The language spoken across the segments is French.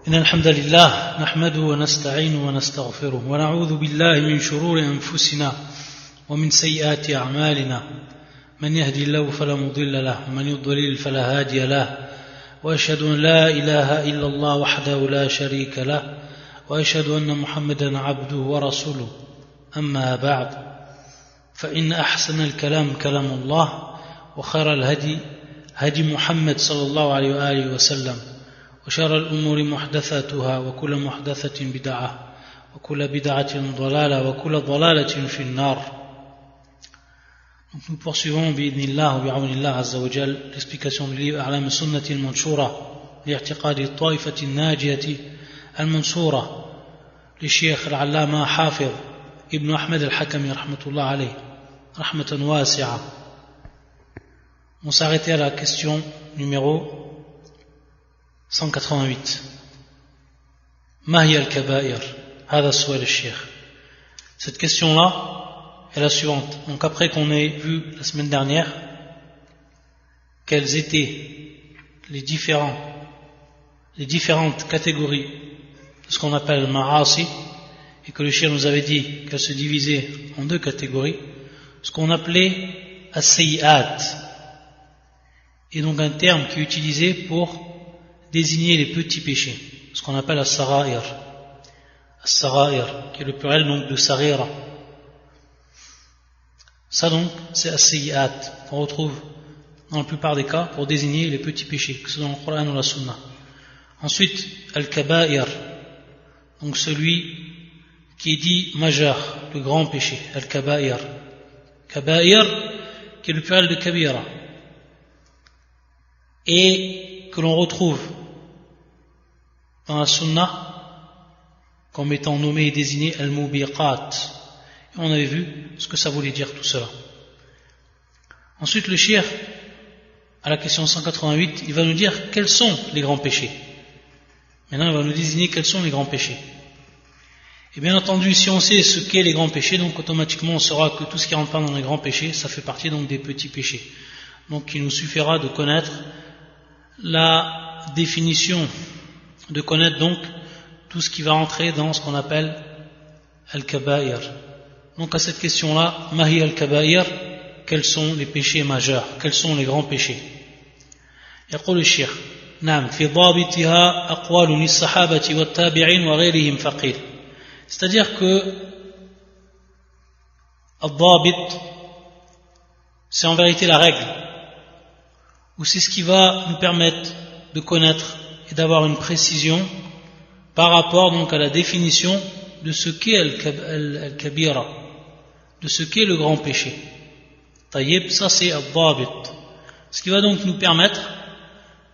إن الحمد لله نحمده ونستعينه ونستغفره ونعوذ بالله من شرور أنفسنا ومن سيئات أعمالنا من يهدي الله فلا مضل له ومن يضلل فلا هادي له وأشهد أن لا إله إلا الله وحده لا شريك له وأشهد أن محمدا عبده ورسوله أما بعد فإن أحسن الكلام كلام الله وخير الهدي هدي محمد صلى الله عليه وآله وسلم وشر الأمور محدثاتها وكل محدثة بدعة وكل بدعة ضلالة وكل ضلالة في النار. Donc nous poursuivons bi'idhnillah wa bi'awnillah azza wa jal l'explication du livre A'lam sunnati al-manshura li'i'tiqadi at-ta'ifati an-najiyati al-mansura li Cheikh al-Allama Hafiz Ibn Ahmed al-Hakami rahmatullah alayh rahmatan wasi'a. On s'arrêtait à la question numéro 188. Ma hiya al-kaba'ir? Hada su'al al-Cheikh. Cette question-là est la suivante. Donc après qu'on ait vu la semaine dernière quelles étaient les différentes catégories de ce qu'on appelle le ma'asi, et que le Cheikh nous avait dit qu'elles se divisaient en deux catégories, ce qu'on appelait as-sayyi'at, et donc un terme qui est utilisé pour désigner les petits péchés, ce qu'on appelle as-sara'ir, qui est le pluriel donc de sarira. Ça donc, c'est as-sayyi'at, qu'on retrouve dans la plupart des cas pour désigner les petits péchés, que ce soit dans le Coran ou la Sunna. Ensuite, al-kaba'ir, donc celui qui est dit majeur, le grand péché, al-kaba'ir. Kaba'ir, qui est le pluriel de kabira, et que l'on retrouve dans la Sunna comme étant nommé et désigné al-mubiqat. On avait vu ce que ça voulait dire tout cela. Ensuite, le Cheikh, à la question 188, il va nous dire quels sont les grands péchés. Maintenant, il va nous désigner quels sont les grands péchés. Et bien entendu, si on sait ce qu'est les grands péchés, donc automatiquement on saura que tout ce qui rentre pas dans les grands péchés, ça fait partie donc des petits péchés. Donc il nous suffira de connaître la définition, de connaître donc tout ce qui va entrer dans ce qu'on appelle al-kaba'ir. Donc à cette question-là, mahi al-kaba'ir, quels sont les péchés majeurs, quels sont les grands péchés? يقول الشيخ نعم في ضابطها أقوال للصحابة والتابعين وغيرهم فقيل. C'est-à-dire que al-dhabit, c'est en vérité la règle, ou c'est ce qui va nous permettre de connaître et d'avoir une précision par rapport donc à la définition de ce qu'est al-kabira, de ce qu'est le grand péché. Taïb, ça c'est al-dhabit, ce qui va donc nous permettre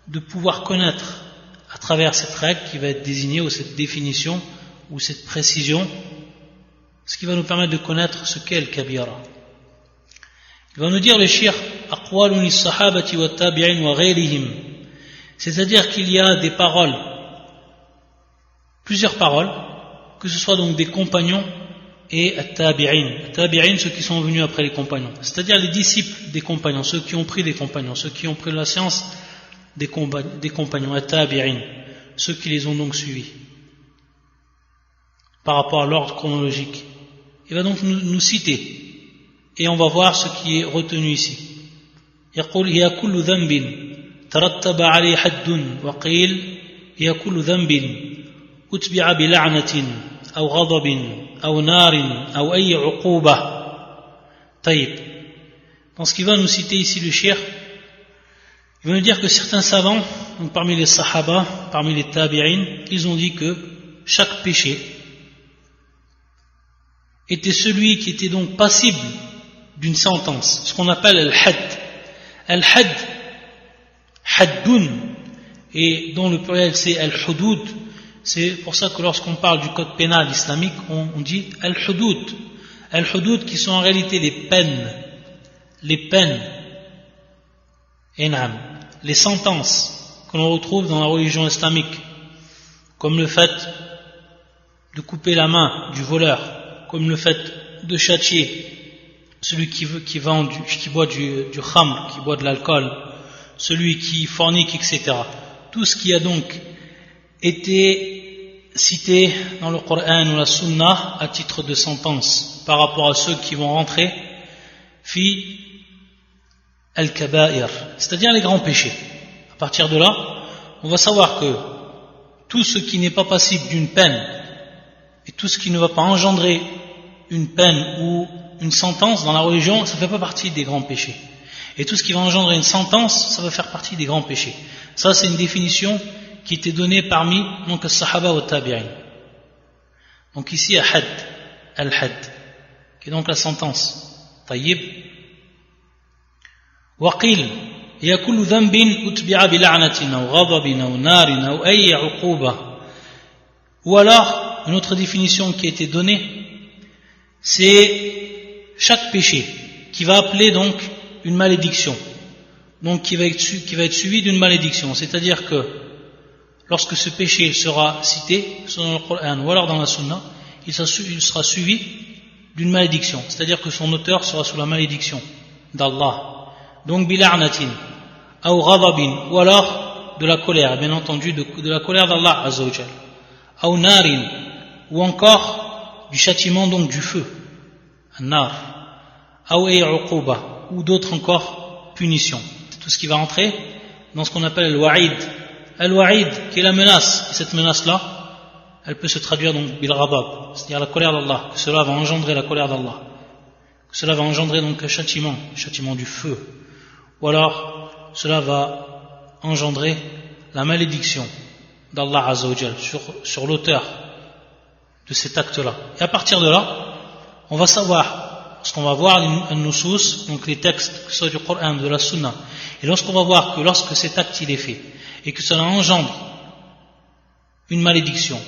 de pouvoir connaître à travers cette règle qui va être désignée, ou cette définition ou cette précision, ce qui va nous permettre de connaître ce qu'est al-kabira. Il va nous dire le Cheikh aqwalun lis-sahabati wat-tabi'in wa ghayrihim, c'est-à-dire qu'il y a des paroles, plusieurs paroles, que ce soit donc des compagnons et at-tabi'in. Tabi'in, ceux qui sont venus après les compagnons, c'est-à-dire les disciples des compagnons, ceux qui ont pris des compagnons, ceux qui ont pris la science des compagnons, at-tabi'in, ceux qui les ont donc suivis par rapport à l'ordre chronologique. Il va donc nous citer, et on va voir ce qui est retenu ici. يقول هي كل ذنب ترتب عليه حد وقيل هي كل ذنب أتبع بلعنة أو غضب أو نار أو أي عقوبة. طيب. Dans ce qu'il va nous citer ici le Cheikh, il va nous dire que certains savants, donc parmi les sahaba, parmi les tabi'in, ils ont dit que chaque péché était celui qui était donc passible d'une sentence, ce qu'on appelle al-had. Al-had, haddun, et dont le pluriel c'est al-hudud. C'est pour ça que lorsqu'on parle du code pénal islamique, on dit al-hudud. Al-hudud qui sont en réalité les peines, les sentences que l'on retrouve dans la religion islamique, comme le fait de couper la main du voleur, comme le fait de châtier celui qui boit du khamr, qui boit de l'alcool, celui qui fornique, etc. Tout ce qui a donc étaient cités dans le Coran ou la Sunna à titre de sentence par rapport à ceux qui vont rentrer fi al-kaba'ir, c'est-à-dire les grands péchés. À partir de là, on va savoir que tout ce qui n'est pas passible d'une peine et tout ce qui ne va pas engendrer une peine ou une sentence dans la religion, ça ne fait pas partie des grands péchés. Et tout ce qui va engendrer une sentence, ça va faire partie des grands péchés. Ça, c'est une définition qui était donnée parmi donc as-sahaba wa tabi'in. Donc ici, al-had, qui est donc la sentence. Tayyib. Waqil, ya kullu dhanbin utbi'a bi la'natin aw ghadabin aw narin aw ay 'uquba. Ou alors, une autre définition qui a été donnée, c'est chaque péché qui va appeler donc une malédiction, donc qui va être suivi d'une malédiction. C'est-à-dire que lorsque ce péché sera cité, soit dans le Coran ou alors dans la Sunna, il sera suivi d'une malédiction. C'est-à-dire que son auteur sera sous la malédiction d'Allah. Donc bila'natin, ou ghadabin, ou alors de la colère, bien entendu de la colère d'Allah Azza wa Jal, ou narin, ou encore du châtiment, donc du feu, an-nar, ou uquba, ou d'autres encore punitions. C'est tout ce qui va entrer dans ce qu'on appelle al-wa'id. Al-wa'id, qui est la menace, et cette menace-là, elle peut se traduire donc bil-ghadab, c'est-à-dire la colère d'Allah, que cela va engendrer la colère d'Allah, que cela va engendrer donc un châtiment du feu, ou alors cela va engendrer la malédiction d'Allah Azza wa Jal sur l'auteur de cet acte-là. Et à partir de là, on va savoir, lorsqu'on va voir les nusus, donc les textes, que ce soit du Coran, de la Sunna, et lorsqu'on va voir que lorsque cet acte il est fait, et que cela engendre une malédiction,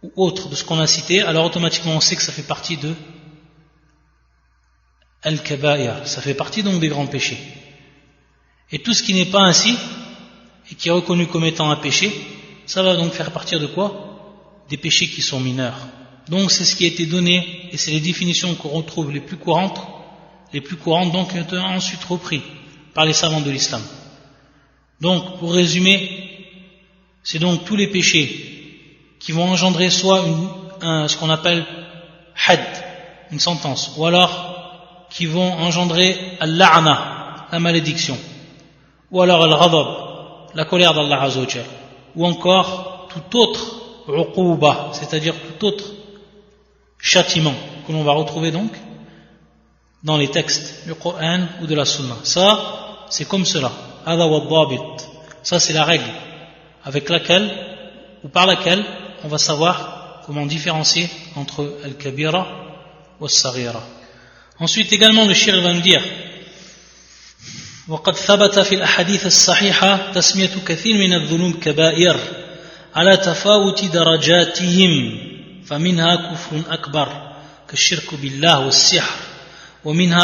ou autre de ce qu'on a cité, alors automatiquement on sait que ça fait partie de al-kaba'ir, ça fait partie donc des grands péchés. Et tout ce qui n'est pas ainsi, et qui est reconnu comme étant un péché, ça va donc faire partir de quoi? Des péchés qui sont mineurs. Donc c'est ce qui a été donné, et c'est les définitions qu'on retrouve les plus courantes donc qui ont été ensuite repris par les savants de l'islam. Donc pour résumer, c'est donc tous les péchés qui vont engendrer soit ce qu'on appelle had, une sentence, ou alors qui vont engendrer al-la'na, la malédiction, ou alors al-ghadab, la colère d'Allah Azza wa Jal, ou encore tout autre uquba, c'est-à-dire tout autre châtiment que l'on va retrouver donc dans les textes du Coran ou de la Sunna. Ça, c'est comme cela. Hada wa dhabit. Ça, c'est la règle avec laquelle ou par laquelle on va savoir comment différencier entre al-kabira ou al-saghira. Ensuite également le shir va nous dire وقد ثبت في الأحاديث الصحيحة تسمية كثير من الذنوب كبائر على تفاوت درجاتهم فمنها كفر أكبر كالشرك بالله والسحر ومنها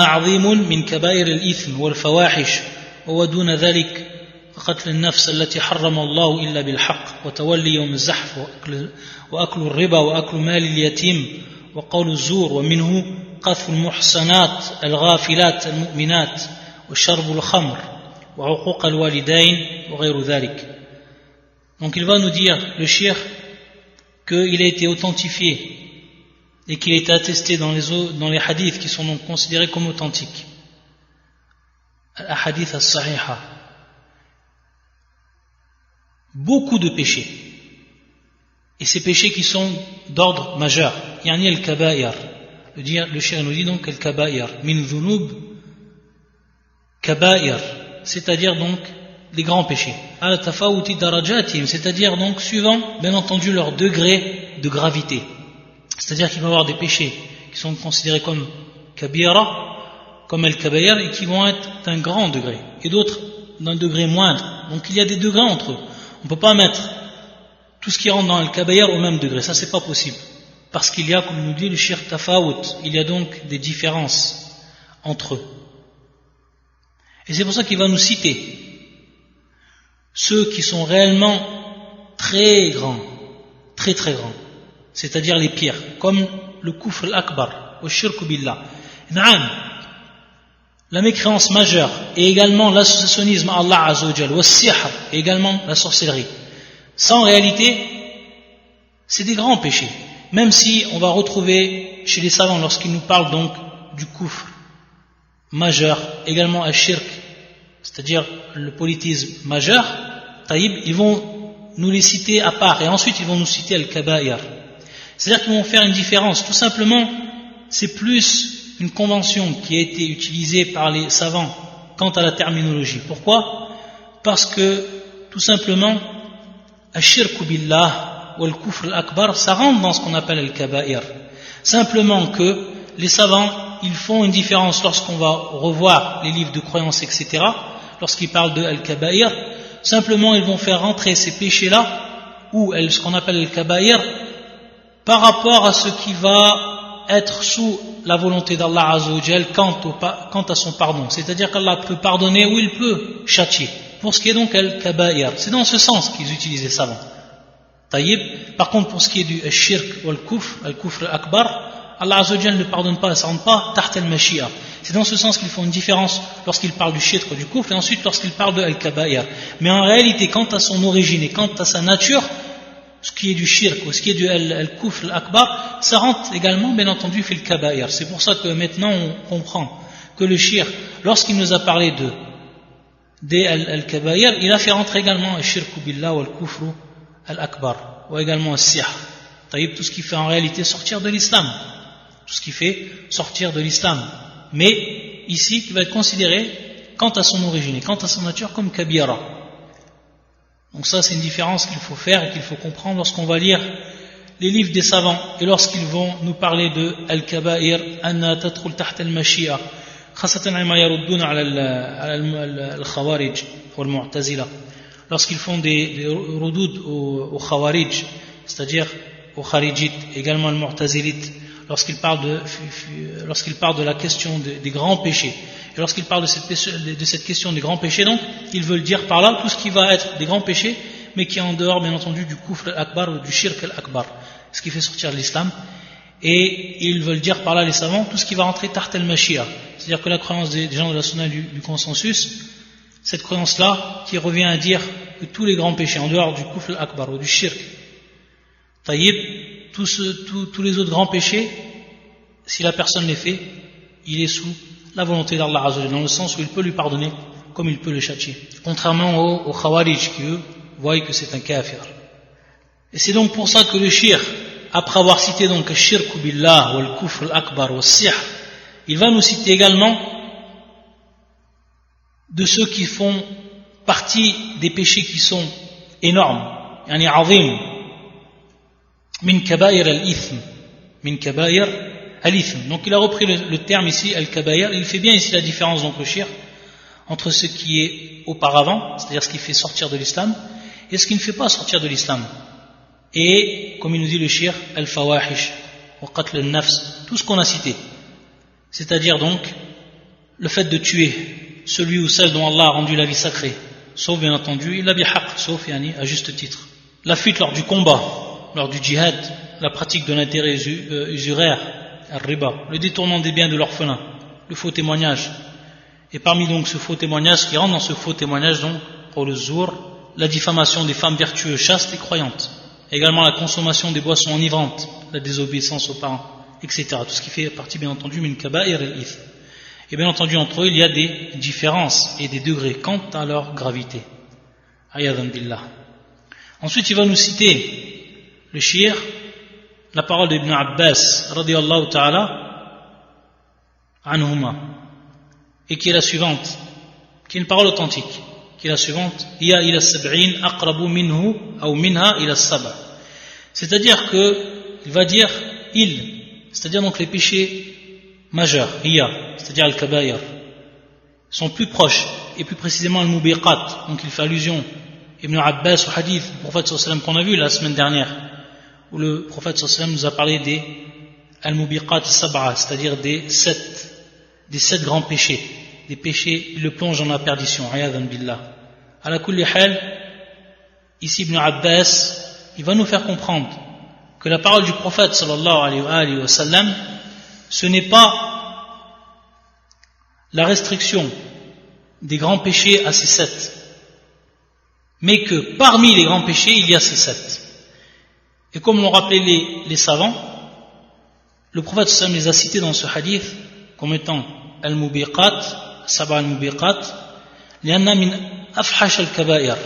عظيم من كبائر الإثم والفواحش ودون ذلك قتل النفس التي حرم الله إلا بالحق وتولي يوم الزحف وأكل الربا وأكل مال اليتيم وقول الزور ومنه قذف المحصنات الغافلات المؤمنات وشرب الخمر وعقوق الوالدين وغير ذلك. Donc il va nous dire, le shir, qu'il a été authentifié et qu'il a été attesté dans les hadiths qui sont donc considérés comme authentiques. Al-hadith as-sahiha. Beaucoup de péchés. Et ces péchés qui sont d'ordre majeur. Yani al-kaba'ir. Le shir nous dit donc al-kaba'ir. Min dhunub kaba'ir. C'est-à-dire donc les grands péchés. Al-tafawuti darajatim. C'est-à-dire donc suivant, bien entendu, leur degré de gravité. C'est-à-dire qu'il va y avoir des péchés qui sont considérés comme kabira, comme al-kaba'ir, et qui vont être d'un grand degré. Et d'autres d'un degré moindre. Donc il y a des degrés entre eux. On ne peut pas mettre tout ce qui rentre dans al-kaba'ir au même degré, ça c'est pas possible. Parce qu'il y a, comme nous dit le shir tafawut, il y a donc des différences entre eux. Et c'est pour ça qu'il va nous citer ceux qui sont réellement très grands, très très grands, c'est-à-dire les pires, comme le kufr al-akbar, au shirk billah. Na'am, la mécréance majeure et également l'associationnisme à Allah Azza wa Jal, wa sihr, et également la sorcellerie. Ça en réalité, c'est des grands péchés. Même si on va retrouver chez les savants, lorsqu'ils nous parlent donc du kufr majeur, également al-shirk, c'est-à-dire le polythéisme majeur, taïb, ils vont nous les citer à part et ensuite ils vont nous citer al-kaba'ir. C'est-à-dire qu'ils vont faire une différence. Tout simplement, c'est plus une convention qui a été utilisée par les savants quant à la terminologie. Pourquoi? Parce que tout simplement, al-shirk billah ou al-kufr al-akbar, ça rentre dans ce qu'on appelle al-kaba'ir. Simplement que les savants, ils font une différence lorsqu'on va revoir les livres de croyance, etc. Lorsqu'ils parlent de al-kaba'ir, simplement ils vont faire rentrer ces péchés-là, ou ce qu'on appelle al-kaba'ir, par rapport à ce qui va être sous la volonté d'Allah Azza wa Jal quant à son pardon. C'est-à-dire qu'Allah peut pardonner ou il peut châtier. Pour ce qui est donc al-kaba'ir, c'est dans ce sens qu'ils utilisent les savants. Taïb. Par contre, pour ce qui est du shirk ou al-kufr al-akbar, Allah Azza wa Jal ne pardonne pas, ça ne rentre pas taht al-mashi'a. C'est dans ce sens qu'ils font une différence lorsqu'ils parlent du shirk ou du kufr et ensuite lorsqu'ils parlent de al-kaba'ir. Mais en réalité, quant à son origine et quant à sa nature, ce qui est du shirk ou ce qui est du al-kufr al-akbar, ça rentre également bien entendu fil kaba'ir. C'est pour ça que maintenant on comprend que le shirk, lorsqu'il nous a parlé des al-kaba'ir, il a fait rentrer également al-shirk billah ou al-kufr al-akbar ou également al-sihr. Taïb, tout ce qui fait en réalité sortir de l'islam. Tout ce qui fait sortir de l'islam. Mais ici, qui va être considéré quant à son origine et quant à sa nature comme kabira. Donc ça, c'est une différence qu'il faut faire et qu'il faut comprendre lorsqu'on va lire les livres des savants et lorsqu'ils vont nous parler de al-kaba'ir, anna tadkhul tahta al-mashi'a, khasatan ma yarudduna ala al-khawarij ou al-mu'tazila. Lorsqu'ils font des rudoud aux khawarij, c'est-à-dire aux kharijites, également al-mu'tazilites, lorsqu'ils parlent de la question des grands péchés. Et lorsqu'ils parlent de cette question des grands péchés, donc, ils veulent dire par là tout ce qui va être des grands péchés, mais qui est en dehors, bien entendu, du kufr al-akbar ou du shirk al-akbar, ce qui fait sortir de l'islam. Et ils veulent dire par là, les savants, tout ce qui va rentrer taht al-mashi'a. C'est-à-dire que la croyance des gens de la sunna du consensus, cette croyance-là, qui revient à dire que tous les grands péchés, en dehors du kufr al-akbar ou du shirk, taïb, tous les autres grands péchés, si la personne les fait, il est sous la volonté d'Allah Azza wa Jalla, dans le sens où il peut lui pardonner comme il peut le châtier. Contrairement aux Khawarij qui eux voient que c'est un kafir. Et c'est donc pour ça que le shirk, après avoir cité donc le shirk billah ou le kufr al-akbar ou le sihr, il va nous citer également de ceux qui font partie des péchés qui sont énormes, yani azim, min kaba'ir al-ithm, min kaba'ir al-ithm. Donc il a repris le terme ici, al-kaba'ir. Il fait bien ici la différence, donc le shirk, entre ce qui est auparavant, c'est-à-dire ce qui fait sortir de l'islam, et ce qui ne fait pas sortir de l'islam. Et, comme il nous dit le shirk, al-fawahish, wa qatl al-nafs, tout ce qu'on a cité. C'est-à-dire donc, le fait de tuer celui ou celle dont Allah a rendu la vie sacrée, sauf bien entendu, il a bihaq, sauf yani, à juste titre. La fuite lors du combat, lors du djihad, la pratique de l'intérêt usuraire, al-riba, le détournement des biens de l'orphelin, le faux témoignage. Et parmi donc ce faux témoignage, qui rentre dans ce faux témoignage donc, pour le zour, la diffamation des femmes vertueuses, chastes et croyantes. Également la consommation des boissons enivrantes, la désobéissance aux parents, etc. Tout ce qui fait partie bien entendu min kaba'ir al-ithm. Et bien entendu entre eux il y a des différences et des degrés quant à leur gravité. Ayadan billah. Ensuite il va nous citer le shir, la parole d'Ibn Abbas radiyallahu ta'ala anhuma, et qui est la suivante, qui est une parole authentique, qui est la suivante: hiya ila sab'in aqrabu minhu ou minha ila sab'a. C'est-à-dire que il va dire c'est-à-dire donc les péchés majeurs, hiya, c'est-à-dire al-kaba'ir, sont plus proches, et plus précisément al-mubiqat. Donc il fait allusion, Ibn Abbas, au hadith du prophète sallallahu alayhi wa sallam qu'on a vu la semaine dernière, où le prophète sallallahu alayhi wa sallam nous a parlé des al-mubiqat sab'a, c'est-à-dire des sept grands péchés. Des péchés, il le plonge dans la perdition, ayadan billah. Ala kulli hal, ici Ibn Abbas, il va nous faire comprendre que la parole du prophète sallallahu alayhi wa sallam, ce n'est pas la restriction des grands péchés à ces 7, mais que parmi les grands péchés il y a ces 7. Et comme l'ont rappelé les savants, le prophète sallam les a cités dans ce hadith comme étant al-mubiqat, sab'a al-mubiqat, li'anna min afhash al-kaba'ir.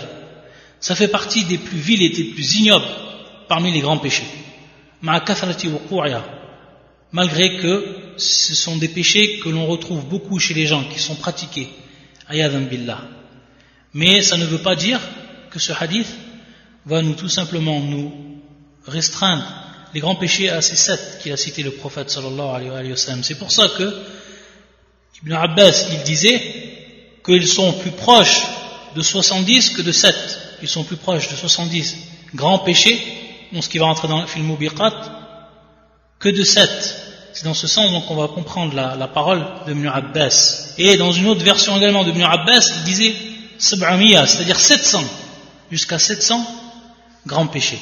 Ça fait partie des plus vils et des plus ignobles parmi les grands péchés. Ma'a kathrati wuqu'iha, malgré que ce sont des péchés que l'on retrouve beaucoup chez les gens qui sont pratiqués, ayadan billah. Mais ça ne veut pas dire que ce hadith va tout simplement nous restreindre les grands péchés à ces 7 qu'il a cité le prophète sallallahu alayhi wa sallam. C'est pour ça que Ibn Abbas il disait qu'ils sont plus proches de 70 que de 7. Ils sont plus proches de 70 grands péchés, dans ce qui va rentrer dans le film Mubiqat, que de 7. C'est dans ce sens donc on va comprendre la parole de Ibn Abbas. Et dans une autre version également de Ibn Abbas, il disait Sab'amiya, c'est-à-dire 700, jusqu'à 700 grands péchés.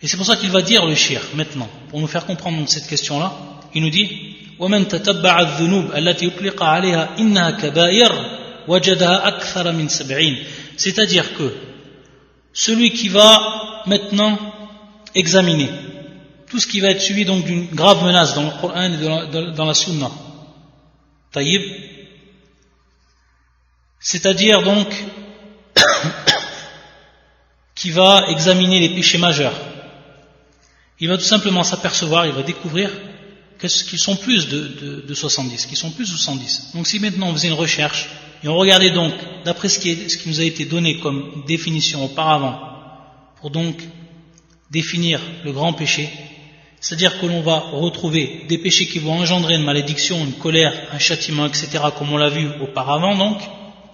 Et c'est pour ça qu'il va dire le shir maintenant, pour nous faire comprendre cette question-là. Il nous dit وَمَنْ تَتَبَّعَ الذُّنُوبَ الَّتِي يُطْلِقَ عَلَيْهَا إِنَّهَا كَبَائِرٌ وَجَدَهَا أَكْثَرَ مِنْ 70. C'est-à-dire que celui qui va maintenant examiner tout ce qui va être suivi donc d'une grave menace dans le Coran et dans la Sunna, taïb, c'est-à-dire donc qui va examiner les péchés majeurs, il va tout simplement s'apercevoir, il va découvrir qu'ils sont plus de 70, qu'ils sont plus de 70. Donc si maintenant on faisait une recherche et on regardait donc d'après ce qui nous a été donné comme définition auparavant pour donc définir le grand péché, c'est-à-dire que l'on va retrouver des péchés qui vont engendrer une malédiction, une colère, un châtiment, etc., comme on l'a vu auparavant, donc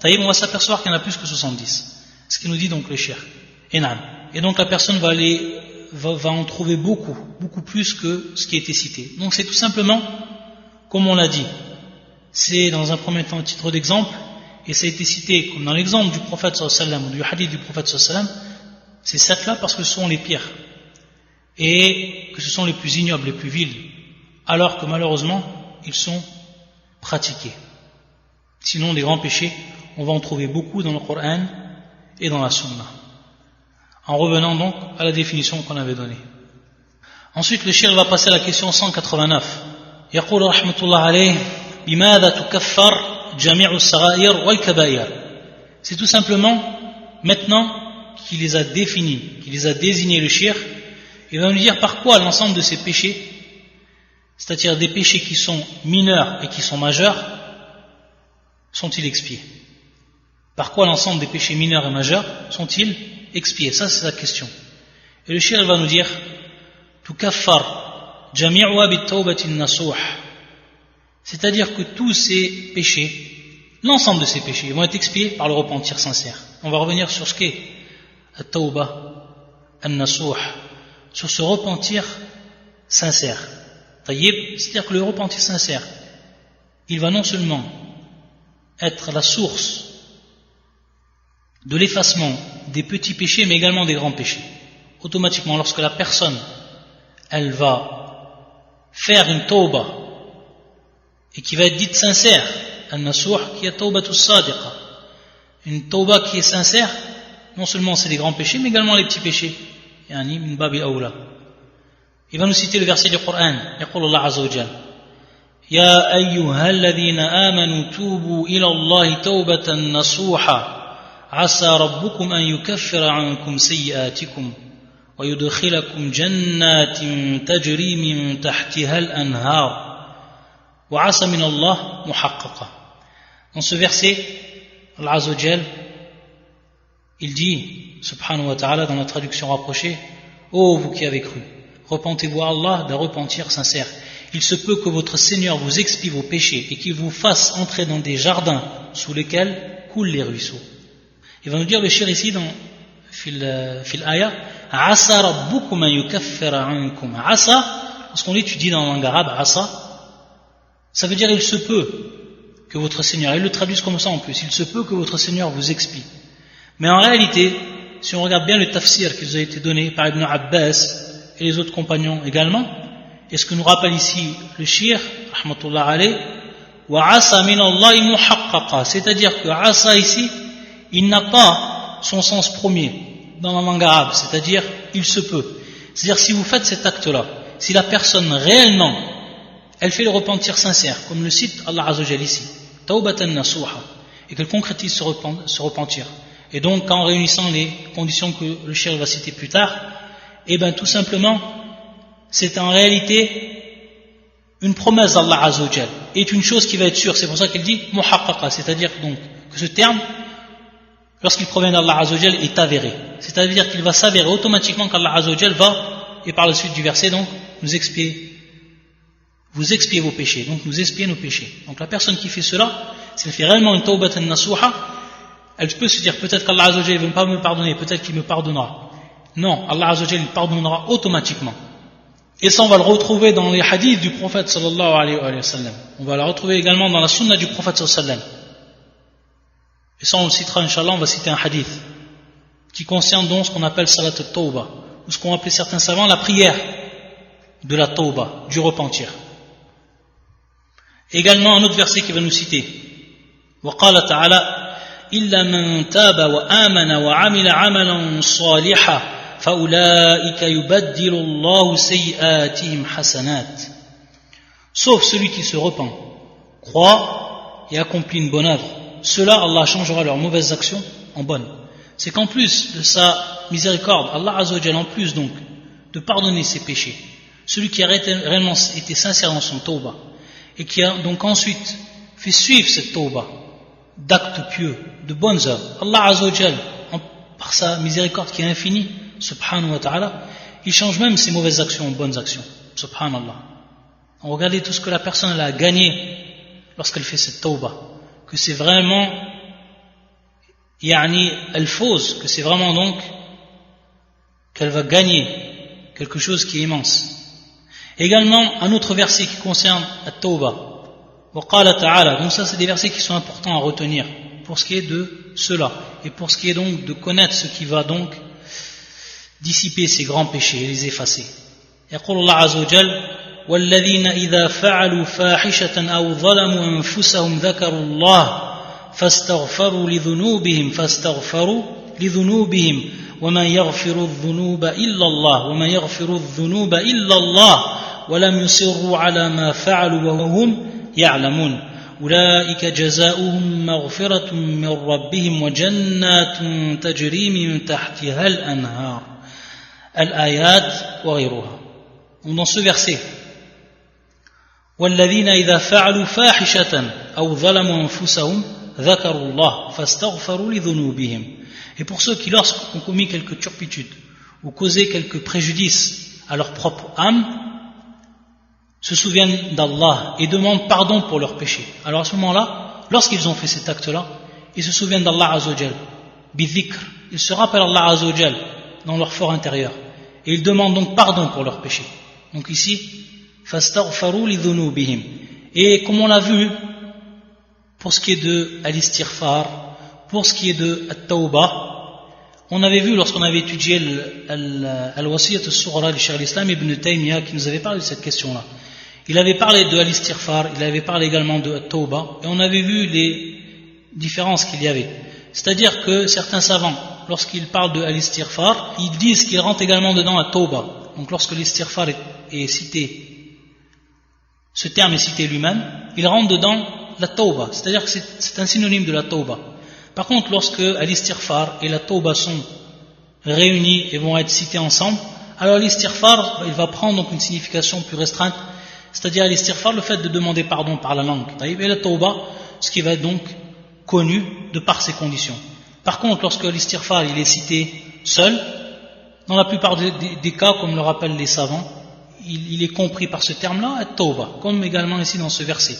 on va s'apercevoir qu'il y en a plus que 70. Ce qui nous dit donc le shir. Et donc la personne va en trouver beaucoup plus que ce qui a été cité. Donc c'est tout simplement, comme on l'a dit, c'est dans un premier temps un titre d'exemple, et ça a été cité comme dans l'exemple du prophète sallallahu alayhi wa sallam, ou du hadith du prophète sallallahu alayhi wa sallam, c'est 7 là parce que ce sont les pires, et que ce sont les plus ignobles, les plus vils, alors que malheureusement, ils sont pratiqués. Sinon, les grands péchés, on va en trouver beaucoup dans le Coran et dans la Sunna. En revenant donc à la définition qu'on avait donnée. Ensuite, le shir va passer à la question 189. يقول رحمة الله عليه بماذا تكفر جميع الصغائر والكبائر. C'est tout simplement, maintenant qu'il les a définis, qu'il les a désignés le shir, il va nous dire par quoi l'ensemble de ces péchés, c'est-à-dire des péchés qui sont mineurs et qui sont majeurs, sont-ils expiés? Par quoi l'ensemble des péchés mineurs et majeurs sont-ils expiés? Ça c'est la question. Et le shir va nous dire tukaffar jami'uha bit-tawbati an-nasuh, c'est-à-dire que tous ces péchés, l'ensemble de ces péchés vont être expiés par le repentir sincère. On va revenir sur ce qu'est at-tawba an-nasuh, sur ce repentir sincère. C'est-à-dire que le repentir sincère, il va non seulement être la source de l'effacement des petits péchés, mais également des grands péchés. Automatiquement, lorsque la personne, elle va faire une tawba, et qui va être dite sincère, an-nasuh, qui est tawbatu sadiqa, une tawba qui est sincère, non seulement c'est les grands péchés, mais également les petits péchés. Yani min babi awla. Il va nous citer le verset du Coran. يقول الله عز وجل يا أيها الذين آمنوا توبوا إلى الله توبة نصوحا عسى ربكم أن يكفر عنكم سيئاتكم ويدخلكم جنات تجري من تحتها الأنهار وعسى من الله محققا. Dans ce verset, Allah Azza wa Jal, il dit, subhanahu wa ta'ala, dans la traduction rapprochée, ô vous qui avez cru, repentez-vous à Allah d'un repentir sincère. Il se peut que votre Seigneur vous expie vos péchés et qu'il vous fasse entrer dans des jardins sous lesquels coulent les ruisseaux. Il va nous dire le shir ici dans fil aya, asa rabbukum an yukaffira ankum. Asa, lorsqu'on l'étudie dans la langue arabe, asa, ça veut dire il se peut que votre Seigneur, ils le traduisent comme ça en plus, il se peut que votre Seigneur vous expie. Mais en réalité, si on regarde bien le tafsir qui nous a été donné par Ibn Abbas et les autres compagnons également, et ce que nous rappelle ici le shir, rahmatullah alayh, وَعَسَى مِنَ اللَّهِ مُحَقَّقًا. C'est-à-dire que asa ici, il n'a pas son sens premier dans la langue arabe, c'est-à-dire il se peut. C'est-à-dire si vous faites cet acte-là, si la personne réellement, elle fait le repentir sincère, comme le cite Allah Azza wa Jalla ici, tawbatan nasuha, et qu'elle concrétise ce repentir, et donc en réunissant les conditions que le cheikh va citer plus tard, et bien tout simplement, c'est en réalité une promesse d'Allah Azza wa Jalla, est une chose qui va être sûre. C'est pour ça qu'il dit muhaqqaqa, c'est-à-dire donc que ce terme, lorsqu'il provient d'Allah Azza wa Jalla, est avéré. C'est-à-dire qu'il va s'avérer automatiquement qu'Allah Azza wa Jalla va, et par la suite du verset, donc, vous expiez vos péchés, donc nous expier nos péchés. Donc la personne qui fait cela, si elle fait réellement une tawbatan nasuha, elle peut se dire peut-être qu'Allah Azza wa Jalla ne veut pas me pardonner, peut-être qu'il me pardonnera. Non, Allah Azza wa Jalla pardonnera automatiquement. Et ça on va le retrouver dans les hadiths du prophète sallallahu alayhi wa sallam. On va le retrouver également dans la sunna du prophète sallallahu alayhi wa sallam. Et ça on le citera, Inch'Allah, on va citer un hadith qui concerne donc ce qu'on appelle salat al-tawbah, ou ce qu'ont appelé certains savants la prière de la tawbah, du repentir. Également un autre verset qui va nous citer. وقال تعالى إلا من تاب وآمن وعمل عملا صالحا فأولئك يبدل الله سيئاتهم حسنات. Sauf celui qui se repent, croit et accomplit une bonne œuvre. Cela, Allah changera leurs mauvaises actions en bonnes. C'est qu'en plus de sa miséricorde, Allah Azza wa Jalla, en plus donc de pardonner ses péchés, celui qui a réellement été sincère dans son tawbah, et qui a donc ensuite fait suivre cette tawbah d'actes pieux, de bonnes œuvres, Allah Azza wa Jalla, par sa miséricorde qui est infinie, subhanahu wa ta'ala, il change même ses mauvaises actions en bonnes actions, subhanallah. Regardez tout ce que la personne a gagné lorsqu'elle fait cette tawbah, que c'est vraiment elle fausse, que c'est vraiment donc qu'elle va gagner quelque chose qui est immense. Également un autre verset qui concerne la tawbah, وقال تعالى. Donc ça c'est des versets qui sont importants à retenir pour ce qui est de cela et pour ce qui est donc de connaître ce qui va donc dissiper ces grands péchés et les effacer. يقول الله عز وجل والذين إذا فعلوا فاحشة أو ظلموا أنفسهم ذكروا الله فاستغفروا لذنوبهم ومن يغفر الذنوب إلا الله ولم يصروا على ما فعلوا وهم يعلمون أولئك جزاؤهم مغفرة من ربهم وجنات تجري من تحتها الأنهار الآيات وغيرها. Dans ce verset, والذين إذا فعلوا فاحشة أو ظلموا أنفسهم ذكروا الله فاستغفروا لذنوبهم. Et pour ceux qui, lorsqu'ont commis quelques turpitudes ou causé quelques préjudices à leur propre âme, se souviennent d'Allah et demandent pardon pour leurs péchés. Alors à ce moment-là, lorsqu'ils ont fait cet acte-là, ils se souviennent d'Allah Azza wa Jal, bidhikr, ils se rappellent Allah Azza wa Jal dans leur fort intérieur et ils demandent donc pardon pour leurs péchés. Donc ici, fastaghfaru lidhunubihim. Et comme on l'a vu, pour ce qui est de al-istighfar, pour ce qui est de at-tawbah, on avait vu lorsqu'on avait étudié al-wasiyat al-sughra du Cheikh al-Islam Ibn Taymiyyah qui nous avait parlé de cette question-là. Il avait parlé de al-istighfar, il avait parlé également de at-tawbah, et on avait vu les différences qu'il y avait. C'est-à-dire que certains savants, lorsqu'ils parlent de al-istighfar, ils disent qu'ils rentrent également dedans at-tawbah. Donc lorsque l'istighfar est cité, ce terme est cité lui-même, il rentre dedans la tawbah, c'est-à-dire que c'est un synonyme de la tawbah. Par contre, lorsque al-istighfar et la tawbah sont réunis et vont être cités ensemble, alors l'istighfar, il va prendre donc une signification plus restreinte, c'est-à-dire l'istighfar, le fait de demander pardon par la langue, et la tawbah, ce qui va être donc connu de par ses conditions. Par contre, lorsque l'istighfar il est cité seul, dans la plupart des cas, comme le rappellent les savants, il est compris par ce terme-là, at-tawbah, comme également ici dans ce verset.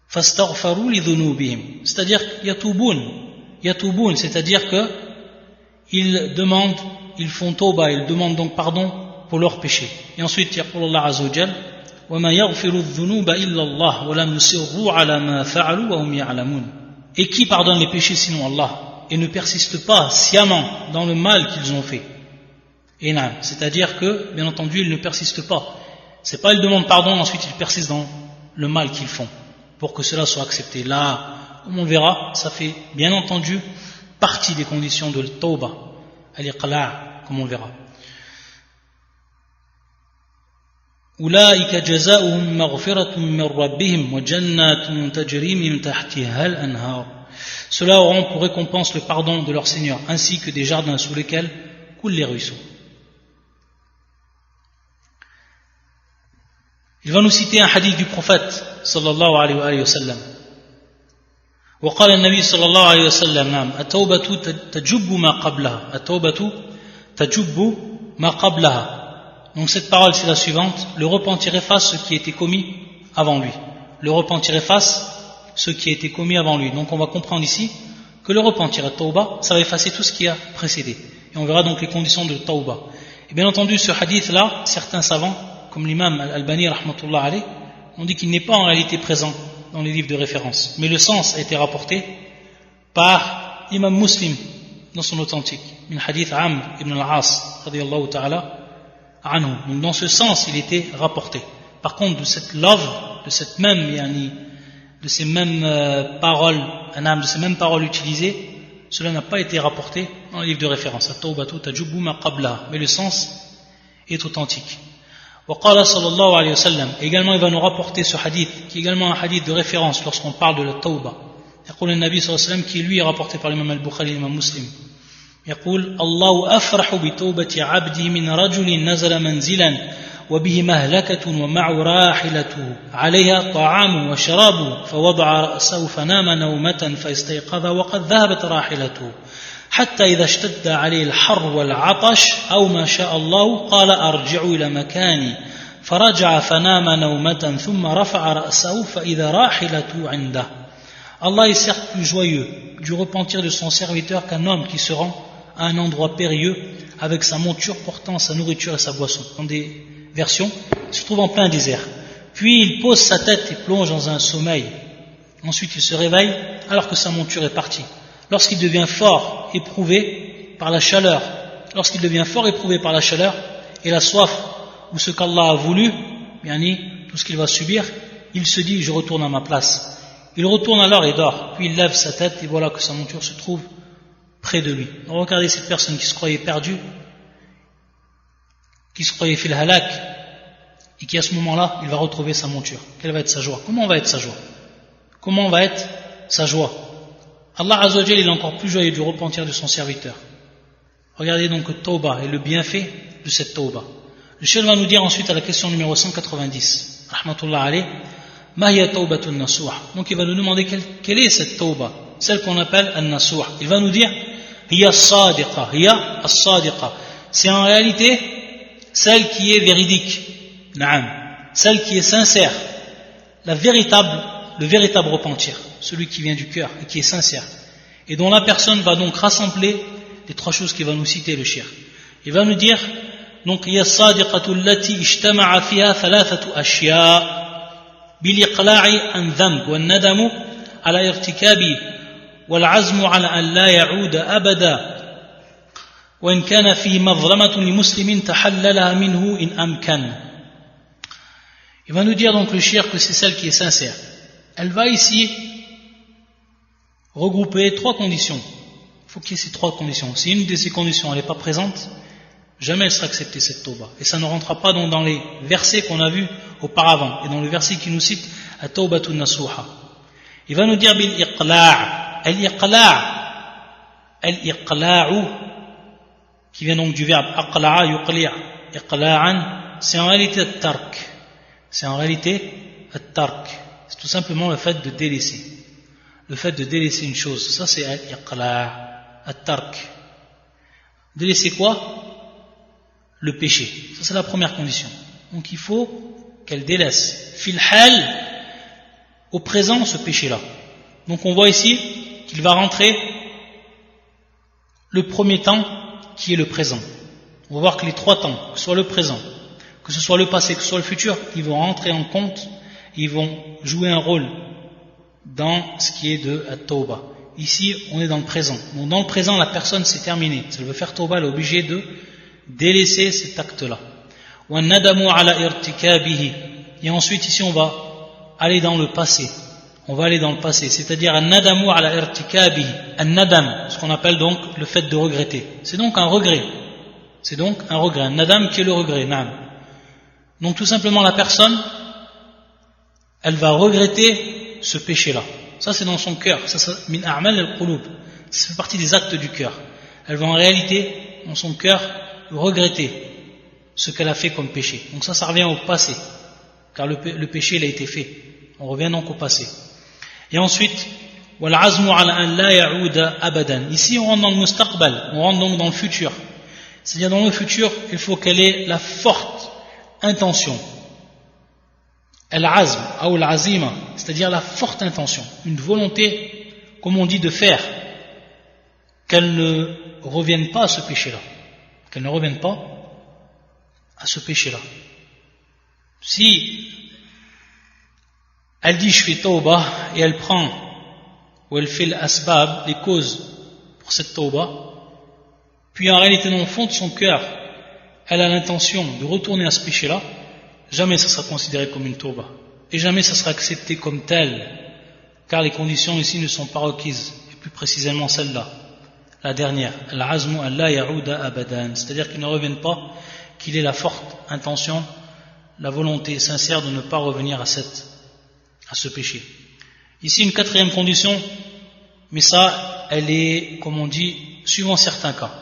Fastaghfaru lidhunubihim, c'est-à-dire yatubun, c'est-à-dire que ils font tawbah, ils demandent donc pardon pour leurs péchés. Et ensuite, yaqul Allah Azza wa Jal, وَمَا يَغْفِرُ الذُّنُوبَ إِلَّا اللَّهُ وَلَمْ يُصِرُّوا عَلَى مَا فَعَلُوا وَهُمْ يَعْلَمُونَ. Et qui pardonne les péchés sinon Allah, et ne persiste pas sciemment dans le mal qu'ils ont fait. Et non, c'est-à-dire que, bien entendu, ils ne persistent pas. C'est pas ils demandent pardon, ensuite ils persistent dans le mal qu'ils font. pour que cela soit accepté. Là, comme on verra, ça fait bien entendu partie des conditions de tawbah, al-iqla', comme on verra. أولئك جزاؤهم مغفرة من ربهم وجنات تجري من تحتها الأنهار. Ceux-là auront pour récompense le pardon de leur Seigneur, ainsi que des jardins sous lesquels coulent les ruisseaux. Il va nous citer un hadith du prophète sallallahu alayhi wa sallam. وقال النبي صلى الله عليه وسلم نعم التوبة تجب ما قبلها التوبة تجب ما قبلها. Donc cette parole c'est la suivante: le repentir efface ce qui a été commis avant lui. Le repentir efface ce qui a été commis avant lui. Donc on va comprendre ici que le repentir à tawbah, ça va effacer tout ce qui a précédé. Et on verra donc les conditions de tawbah. Et bien entendu ce hadith là, certains savants comme l'imam Al-Albani rahmatullah alayh ont dit qu'il n'est pas en réalité présent dans les livres de référence, mais le sens a été rapporté par Imam Muslim dans son authentique, min hadith Amr ibn al-As radiyallahu ta'ala anhu. Donc dans ce sens il était rapporté. Par contre de cette love, de cette même de ces mêmes paroles, de ces mêmes paroles utilisées, cela n'a pas été rapporté dans les livres de référence. At-tawbatu tajubu ma qablaha, mais le sens est authentique. وقال صلى الله عليه وسلم, également il va nous rapporter ce hadith qui est également un hadith de référence lorsqu'on parle de la tawbah. يقول النبي صلى الله عليه وسلم, qui lui est rapporté par l'imam al-Bukhari et l'imam Muslim, يقول الله أفرح بتوبة عبدي من رجل نزل منزلا وبه مهلكة ومعه راحلته عليها طعام وشراب فوضع رأسه فنام نومة فاستيقظ وقد ذهبت راحلته حتى إذا اشتد عليه الحر والعطش أو ما شاء الله قال أرجع إلى مكاني فرجع فنام نومة ثم رفع رأسه فإذا راحلته عنده. Allah est certes plus joyeux du repentir de son serviteur qu'un homme qui se rend à un endroit périlleux avec sa monture portant sa nourriture et sa boisson. Dans des versions, il se trouve en plein désert. Puis il pose sa tête et plonge dans un sommeil. Ensuite il se réveille alors que sa monture est partie. Lorsqu'il devient fort éprouvé par la chaleur et la soif ou ce qu'Allah a voulu, tout ce qu'il va subir, il se dit je retourne à ma place. Il retourne alors et dort, puis il lève sa tête et voilà que sa monture se trouve près de lui. Donc regardez cette personne qui se croyait perdue, qui se croyait fil halak, et qui à ce moment-là, il va retrouver sa monture. Quelle va être sa joie? Comment va être sa joie? Allah Azza wa Jalla, il est encore plus joyeux du repentir de son serviteur. Regardez donc le tawbah et le bienfait de cette tawbah. Le Cheikh va nous dire ensuite à la question numéro 190, rahmatullah alayh, ma hiya tawbatun nasuh. Donc il va nous demander quelle est cette tawbah, celle qu'on appelle an-nasuh. Il va nous dire hiya as-sadiqa, c'est en réalité celle qui est véridique, celle qui est sincère, le véritable repentir, celui qui vient du cœur et qui est sincère, et dont la personne va donc rassembler les trois choses qu'il va nous citer le cheikh. Il va nous dire donc hiya as-sadiqatu allati ijtama'a fiha thalathatu ashya' بالإقلاع عن ذنب والندم على ارتكابه والعزم على أن لا يعود أبدا وإن كان فيه مظلمة لمسلم تحللها منه إن أمكن. Il va nous dire donc le cheikh que c'est celle qui est sincère. Elle va ici regrouper trois conditions. Il faut qu'il y ait ces trois conditions. Si une de ces conditions n'est pas présente, jamais elle sera acceptée cette tawbah. Et ça ne rentrera pas donc dans les versets qu'on a vus auparavant. Et dans le verset qui nous cite at-tawbatun nasuha. Il va nous dire bil iqla'. Al-iqla'u, qui vient donc du verbe aqla'a yuqli'. Iqla'an, c'est en réalité at-tark. C'est tout simplement le fait de délaisser. Le fait de délaisser une chose. Ça c'est al-iqla', at-tark. Délaisser quoi? Le péché. Ça c'est la première condition. Donc il faut qu'elle délaisse fil hal au présent ce péché-là. Donc on voit ici qu'il va rentrer le premier temps qui est le présent. On va voir que les trois temps, que ce soit le présent, que ce soit le passé, que ce soit le futur, ils vont rentrer en compte, ils vont jouer un rôle dans ce qui est de at-tawbah. Ici on est dans le présent. Donc dans le présent la personne c'est terminé. Si elle veut faire tawbah, elle est obligée de délaisser cet acte-là. Et ensuite ici on va aller dans le passé. on va aller dans le passé, c'est-à-dire an-nadamu ala irtikabihi, an-nadam, ce qu'on appelle donc le fait de regretter. C'est donc un regret. C'est donc un regret, un nadam qui est le regret, naam. Donc tout simplement la personne, elle va regretter ce péché-là. Ça c'est dans son cœur, ça min a'mal al-qulub. Ça fait partie des actes du cœur. Elle va en réalité, dans son cœur, regretter ce qu'elle a fait comme péché. Donc ça revient au passé, car le péché il a été fait. On revient donc au passé. Et ensuite, وَالْعَزْمُ عَلَى أَنْ لَا يَعُودَ أَبَدًا. Ici on rentre dans le mustaqbal, on rentre donc dans le futur. C'est-à-dire dans le futur, il faut qu'elle ait la forte intention. Al-azm, ou al-azima, c'est-à-dire la forte intention, une volonté, comme on dit, de faire, qu'elle ne revienne pas à ce péché-là. Qu'elle ne revienne pas à ce péché-là. Si elle dit je fais tawbah et elle prend ou elle fait l'asbab, les causes pour cette tawbah, puis en réalité dans le fond de son cœur elle a l'intention de retourner à ce péché-là, jamais ça sera considéré comme une tawbah et jamais ça sera accepté comme tel, car les conditions ici ne sont pas requises, et plus précisément celle-là, la dernière, al-azmu an la ya'uda abadan, c'est-à-dire qu'il ne revienne pas, qu'il ait la forte intention, la volonté sincère de ne pas revenir à ce péché. Ici une quatrième condition, mais ça elle est, comme on dit, suivant certains cas,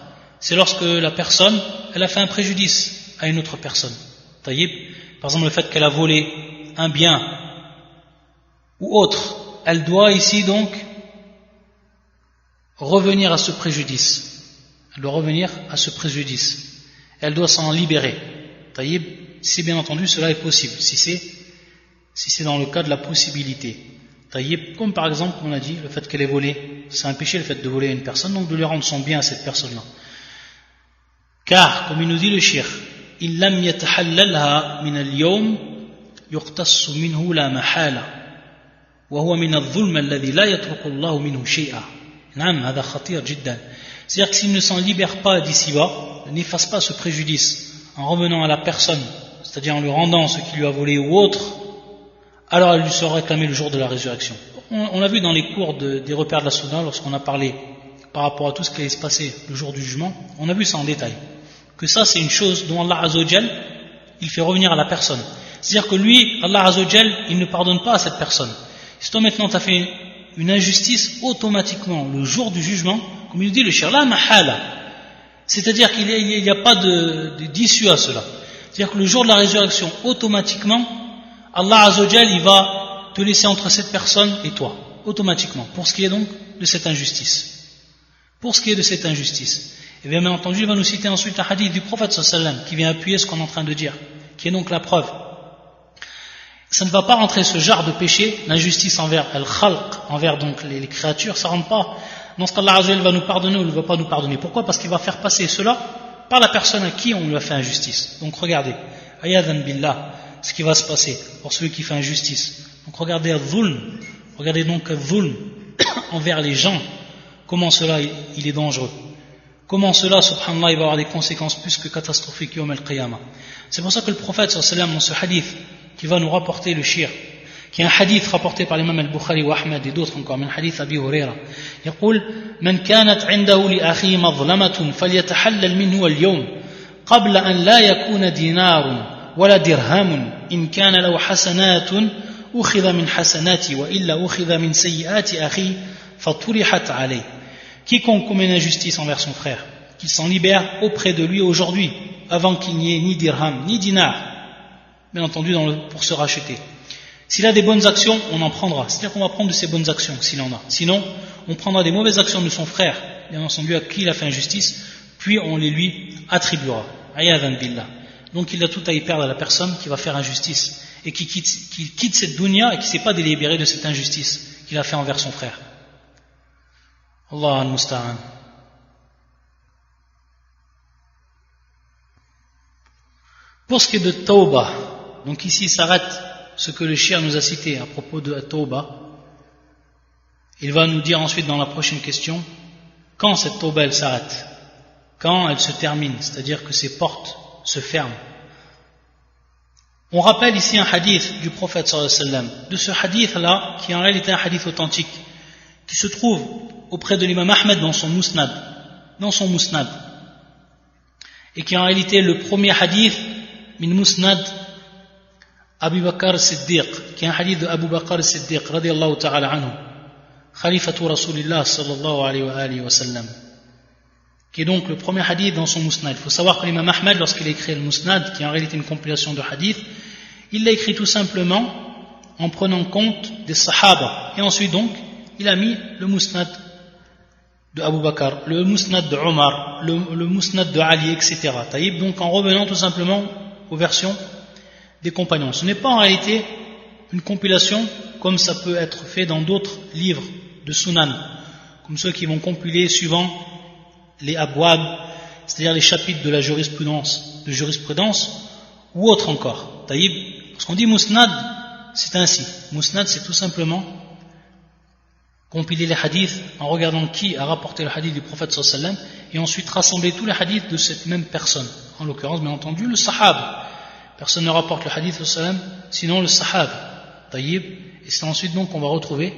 c'est lorsque la personne elle a fait un préjudice à une autre personne. Taïb, par exemple le fait qu'elle a volé un bien ou autre, elle doit ici donc revenir à ce préjudice. Elle doit revenir à ce préjudice. Elle doit s'en libérer. Taïb, si bien entendu cela est possible, si c'est dans le cas de la possibilité. Taïb, comme par exemple on a dit, le fait qu'elle ait volé, c'est un péché le fait de voler à une personne, donc de lui rendre son bien à cette personne-là. Car, comme il nous dit le shir, إِن لَمْ يَتَحَلَّلْهَا مِنَ الْيَوْمِ يُقْتَصُّ مِنْهُ لَا مَحَالَةً وَهُوَ مِنَ الظُّلْمِ الَّذِي لَا يَتْرُكُ اللَّهُ مِنْهُ شَيْئًا. نعم هذا خطير جدا. C'est-à-dire que s'il ne s'en libère pas d'ici-bas, n'efface pas ce préjudice en revenant à la personne, c'est-à-dire en lui rendant ce qu'il lui a volé ou autre, alors elle lui sera réclamée le jour de la résurrection. On l'a vu dans les cours des repères de la Sunna, lorsqu'on a parlé par rapport à tout ce qui allait se passer le jour du jugement, on a vu ça en détail. Que ça c'est une chose dont Allah Azzawajal, il fait revenir à la personne. C'est-à-dire que lui, Allah Azzawajal, il ne pardonne pas à cette personne. Si toi maintenant tu as fait une injustice, automatiquement, le jour du jugement, comme il nous dit le shir, la mahala, c'est-à-dire qu'il n'y a pas d'issue à cela. C'est-à-dire que le jour de la résurrection, automatiquement, Allah Azzawajal, il va te laisser entre cette personne et toi, automatiquement, pour ce qui est donc de cette injustice. Pour ce qui est de cette injustice. Et bien entendu, il va nous citer ensuite un hadith du prophète sallallahu alayhi wa sallam, qui vient appuyer ce qu'on est en train de dire, qui est donc la preuve. Ça ne va pas rentrer ce genre de péché, l'injustice envers al-khalq, envers donc les créatures, ça ne rentre pas dans ce qu'Allah Azzawajal va nous pardonner ou ne va pas nous pardonner. Pourquoi? Parce qu'il va faire passer cela par la personne à qui on lui a fait injustice. Donc regardez, ayadan billah, ce qui va se passer pour celui qui fait injustice. Donc regardez al-dhulm, regardez donc al-dhulm envers les gens, comment cela il est dangereux. Comment cela, subhanallah, il va avoir des conséquences plus que catastrophiques yawm al-qiyamah. C'est pour ça que le prophète sallallahu alayhi wa sallam, dans ce hadith qui va nous rapporter le shir, qui est un hadith rapporté par l'imam al-Bukhari wa Ahmed et d'autres encore, من hadith Abi Huraira, يقول من كانت عنده لأخيه مظلمة فليتحلل منه اليوم قبل أن لا يكون دينار ولا درهم إن كان له حسنات أخذ من حسناتي وإلا أخذ من سيئات أخيه فطرحت عليه. Quiconque commet une injustice envers son frère, qu'il s'en libère auprès de lui aujourd'hui, avant qu'il n'y ait ni dirham, ni dinar, bien entendu pour se racheter. S'il a des bonnes actions, on en prendra. C'est-à-dire qu'on va prendre de ses bonnes actions, s'il en a. Sinon, on prendra des mauvaises actions de son frère, bien entendu à qui il a fait injustice, puis on les lui attribuera. Ayadan billah. Donc il a tout à y perdre à la personne qui va faire injustice, et qui quitte cette dunya et qui ne s'est pas délibéré de cette injustice qu'il a fait envers son frère. Allah al-Musta'an. Pour ce qui est de Tawbah, donc ici il s'arrête ce que le shir nous a cité à propos de Tawbah. Il va nous dire ensuite dans la prochaine question quand cette Tawbah elle s'arrête, quand elle se termine, c'est-à-dire que ses portes se ferment. On rappelle ici un hadith du prophète sallallahu alayhi wa sallam, de ce hadith-là, qui en réalité est un hadith authentique, qui se trouve auprès de l'imam Ahmed dans son musnad, et qui en réalité est le premier hadith min musnad Abu Bakr Siddiq, qui est un hadith de Abu Bakr Siddiq, radiyallahu ta'ala anhu, khalifatu Rasulillah sallallahu alayhi wa sallam, qui est donc le premier hadith dans son musnad. Il faut savoir que l'imam Ahmed, lorsqu'il a écrit le musnad, qui est en réalité une compilation de hadiths, il l'a écrit tout simplement en prenant compte des sahaba, et ensuite donc il a mis le musnad de Abu Bakr, le musnad de Omar, le musnad de Ali, etc. Taïb, donc en revenant tout simplement aux versions des compagnons. Ce n'est pas en réalité une compilation comme ça peut être fait dans d'autres livres de sunan, comme ceux qui vont compiler suivant les abwab, c'est-à-dire les chapitres de la jurisprudence, ou autre encore. Taïb, lorsqu'on dit musnad, c'est ainsi. Musnad, c'est tout simplement compiler les hadiths en regardant qui a rapporté le hadith du prophète sallallahu alayhi wa sallam, et ensuite rassembler tous les hadiths de cette même personne, en l'occurrence bien entendu le sahab. Personne ne rapporte le hadith sallallahu alayhi wa sallam sinon le sahab. Taïb, et c'est ensuite donc qu'on va retrouver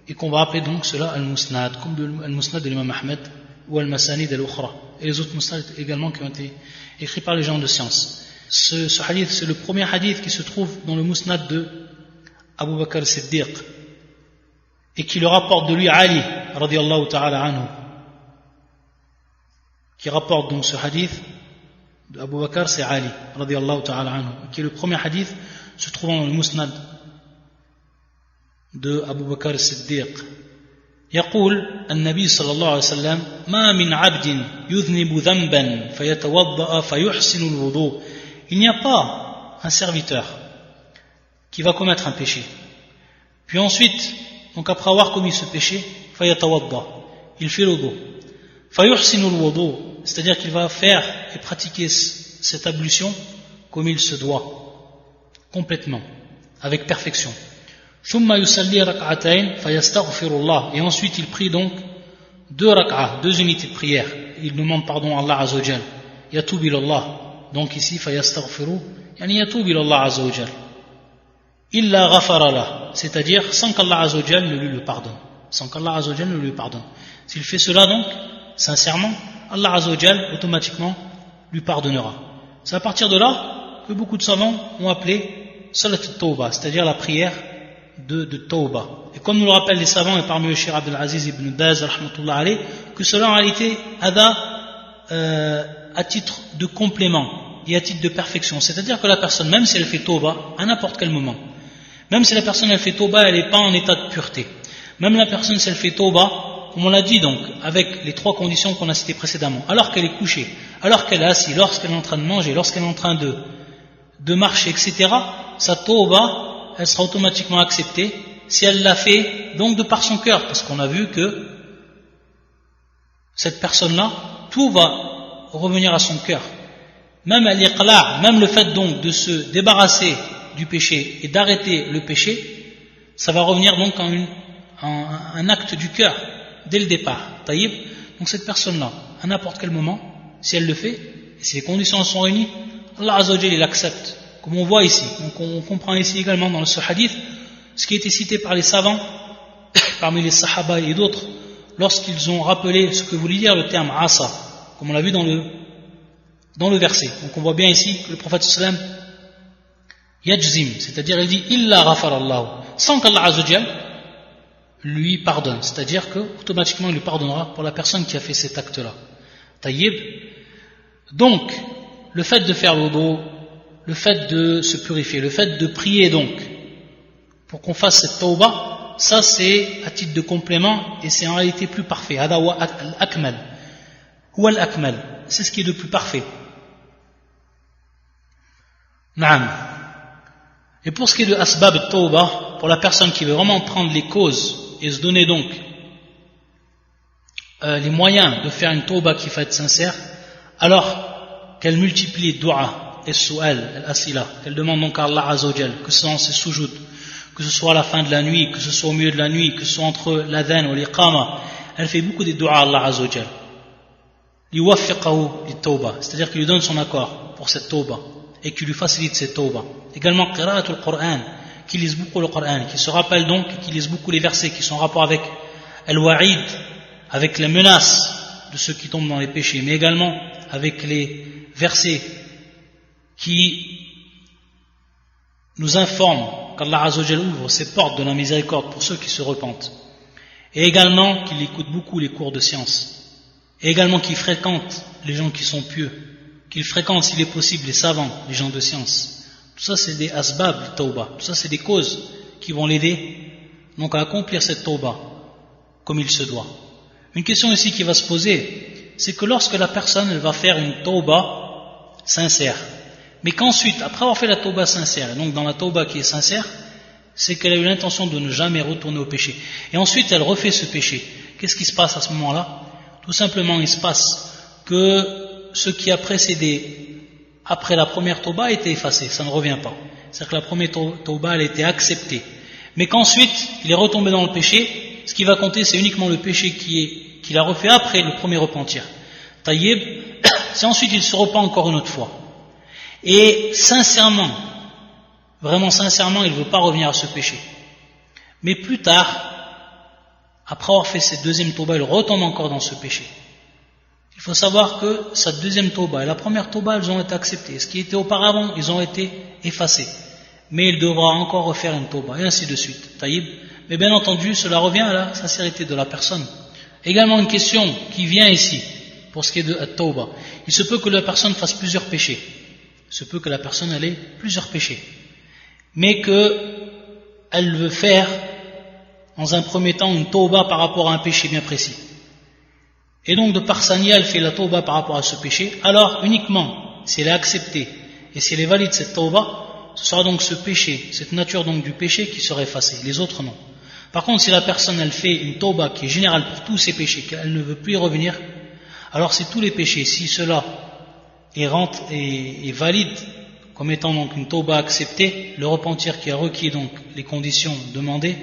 et qu'on va appeler donc cela al-musnad, comme al-musnad de l'imam Ahmed ou al-masanid al-ukhra, et les autres musnad également qui ont été écrits par les gens de science. Ce hadith, c'est le premier hadith qui se trouve dans le musnad de Abu Bakr Siddiq, et qui le rapporte de lui Ali, radiyallahu ta'ala anhu, qui rapporte donc ce hadith de Abu Bakr, c'est Ali, radiyallahu ta'ala anhu, qui est le premier hadith se trouvant dans le musnad de Abu Bakr Siddiq. يقول النبي صلى الله عليه وسلم ما من عبد يذنب ذنبا فيتوضأ فيحسن الوضوء. Il n'y a pas un serviteur qui va commettre un péché, puis ensuite, donc après avoir commis ce péché, فيتوضأ, il fait le wudu, فيحسن الوضوء, c'est-à-dire qu'il va faire et pratiquer cette ablution comme il se doit, complètement, avec perfection. ثم يصلي ركعتين فيستغفر الله, et ensuite il prie donc 2 rak'ah, 2 unités de prière, il demande pardon à Allah Azza wa Jal, يتوب إلى الله, donc ici فيستغفر يعني يتوب إلى الله عز وجل, إلا غفر له, c'est-à-dire sans qu'Allah Azza wa Jal ne lui le pardonne, s'il fait cela donc sincèrement, Allah Azza wa Jal automatiquement lui pardonnera. C'est à partir de là que beaucoup de savants ont appelé Salat al-Tawbah, c'est-à-dire la prière de Tawbah. Et comme nous le rappellent les savants, et parmi eux Cheikh Abdel Aziz ibn Baz, rahmatullah alayh, que cela en réalité à titre de complément et à titre de perfection. C'est-à-dire que la personne, même si elle fait Tawbah à n'importe quel moment, même si la personne elle fait Tawbah, elle n'est pas en état de pureté, même la personne si elle fait Tawbah, comme on l'a dit donc, avec les 3 conditions qu'on a citées précédemment, alors qu'elle est couchée, alors qu'elle est assise, lorsqu'elle est en train de manger, lorsqu'elle est en train de marcher, etc., sa Tawbah elle sera automatiquement acceptée si elle l'a fait donc de par son cœur, parce qu'on a vu que cette personne-là, tout va revenir à son cœur. Même al-iqla', même le fait donc de se débarrasser du péché et d'arrêter le péché, ça va revenir donc en un acte du cœur dès le départ. Taïb, donc cette personne-là, à n'importe quel moment, si elle le fait, et si les conditions sont réunies, Allah Azza wa Jalla il accepte. Comme on voit ici, donc on comprend ici également dans ce hadith ce qui a été cité par les savants parmi les sahaba et d'autres lorsqu'ils ont rappelé ce que voulait dire le terme asa, comme on l'a vu dans le verset. Donc on voit bien ici que le prophète sallam yajzim, c'est-à-dire il dit illa ghafar Allah, sans qu'Allah Azza wa Jal lui pardonne, c'est-à-dire que automatiquement il lui pardonnera pour la personne qui a fait cet acte-là. Tayyib. Donc le fait de faire le wudu, le fait de se purifier, le fait de prier donc pour qu'on fasse cette tawbah, ça c'est à titre de complément et c'est en réalité plus parfait. Hada wa al-akmal, huwa al-akmal, c'est ce qui est le plus parfait. Naam. Et pour ce qui est de asbab at-tawbah, pour la personne qui veut vraiment prendre les causes et se donner donc les moyens de faire une tawbah qui va être sincère, alors qu'elle multiplie dua et su'al, al-asila, qu'elle demande donc à Allah Azza wa Jal, que ce soit en ses sujoud, que ce soit à la fin de la nuit, que ce soit au milieu de la nuit, que ce soit entre l'adhan ou l'iqama, elle fait beaucoup de dua à Allah Azza wa Jal, liwaffiqahu lit-tawbah, c'est-à-dire qu'il lui donne son accord pour cette tawbah. et qui lui facilite cette tawbah. Également qira'atul Qur'an, qui lisent beaucoup le Qur'an, qui se rappellent donc et qui lisent beaucoup les versets qui sont en rapport avec al-wa'id, avec les menaces de ceux qui tombent dans les péchés, mais également avec les versets qui nous informent qu'Allah Azza wa Jalla ouvre ses portes de la miséricorde pour ceux qui se repentent. Et également qu'il écoute beaucoup les cours de science. Et également qu'il fréquente les gens qui sont pieux. Qu'il fréquente, s'il est possible, les savants, les gens de science. Tout ça, c'est des asbab de tawbah. Tout ça, c'est des causes qui vont l'aider donc à accomplir cette tawbah comme il se doit. Une question ici qui va se poser, c'est que lorsque la personne elle va faire une tawbah sincère, mais qu'ensuite, après avoir fait la tawbah sincère, et donc dans la tawbah qui est sincère, c'est qu'elle a eu l'intention de ne jamais retourner au péché. Et ensuite, elle refait ce péché. Qu'est-ce qui se passe à ce moment-là? Tout simplement, il se passe que ce qui a précédé, après la première tawbah, a été effacé. Ça ne revient pas. C'est-à-dire que la première tawbah, elle a été acceptée. Mais qu'ensuite, il est retombé dans le péché. Ce qui va compter, c'est uniquement le péché qu'il a refait après le premier repentir. Taïeb, c'est ensuite il se repent encore une autre fois. Et sincèrement, vraiment sincèrement, il ne veut pas revenir à ce péché. Mais plus tard, après avoir fait cette deuxième tauba, il retombe encore dans ce péché. Il faut savoir que sa deuxième tauba et la première tauba, elles ont été acceptées. Ce qui était auparavant, ils ont été effacés. Mais il devra encore refaire une tauba, et ainsi de suite. Taïb. Mais bien entendu, cela revient à la sincérité de la personne. Également une question qui vient ici, pour ce qui est de tauba. Il se peut que la personne fasse plusieurs péchés. Il se peut que la personne ait plusieurs péchés. Mais qu'elle veut faire, dans un premier temps, une tauba par rapport à un péché bien précis. Et donc, de par sa niya, elle fait la tauba par rapport à ce péché. Alors, uniquement, si elle est acceptée, et si elle est valide cette tauba, ce sera donc ce péché, cette nature donc du péché qui sera effacée. Les autres, non. Par contre, si la personne, elle fait une tauba qui est générale pour tous ses péchés, qu'elle ne veut plus y revenir, alors c'est tous les péchés. Si cela est valide, comme étant donc une tauba acceptée, le repentir qui a requis donc les conditions demandées,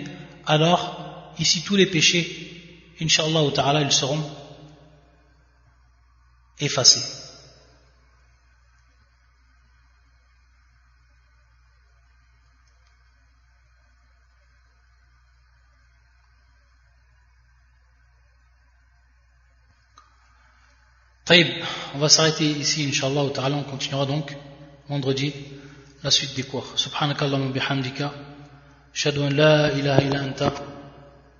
alors ici tous les péchés, Inch'Allah ta'ala, ils seront effacés. Taïb, on va s'arrêter ici, Inch'Allah ta'ala, on continuera donc vendredi la suite des cours. Subhanakallahumma bihamdika, ashhadu an la ilaha illa anta,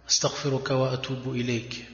astaghfiruka wa atubu ilayk.